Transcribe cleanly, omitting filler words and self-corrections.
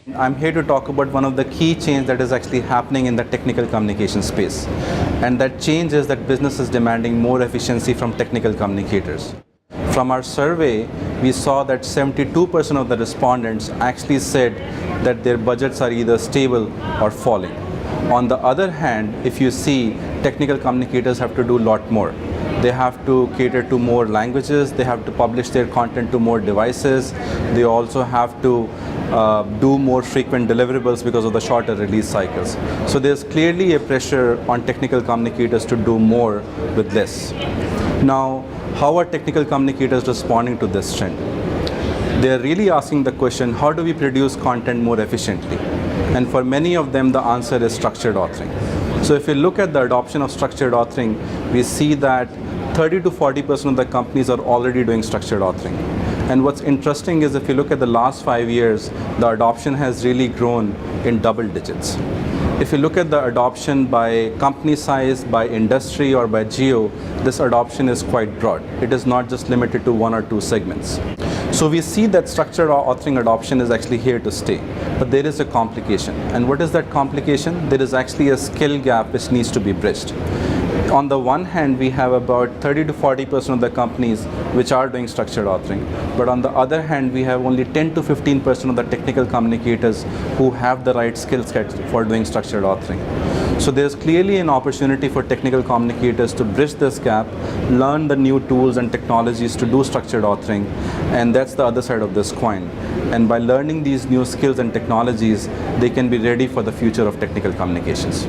I'm here to talk about one of the key changes that is actually happening in the technical communication space. And that change is that business is demanding more efficiency from technical communicators. From our survey, we saw that 72% of the respondents actually said that their budgets are either stable or falling. On the other hand, if you see, technical communicators have to do a lot more. They have to cater to more languages, they have to publish their content to more devices, they also have to do more frequent deliverables because of the shorter release cycles. So there's clearly a pressure on technical communicators to do more with less. Now, how are technical communicators responding to this trend? They're really asking the question, how do we produce content more efficiently? And for many of them, the answer is structured authoring. So if you look at the adoption of structured authoring, we see that 30 to 40% of the companies are already doing structured authoring. And what's interesting is if you look at the last 5 years, the adoption has really grown in double digits. If you look at the adoption by company size, by industry, or by geo, this adoption is quite broad. It is not just limited to one or two segments. So we see that structured authoring adoption is actually here to stay, but there is a complication. And what is that complication? There is actually a skill gap which needs to be bridged. On the one hand, we have about 30 to 40% of the companies which are doing structured authoring. But on the other hand, we have only 10 to 15% of the technical communicators who have the right skill set for doing structured authoring. So there's clearly an opportunity for technical communicators to bridge this gap, learn the new tools and technologies to do structured authoring, and that's the other side of this coin. And by learning these new skills and technologies, they can be ready for the future of technical communications.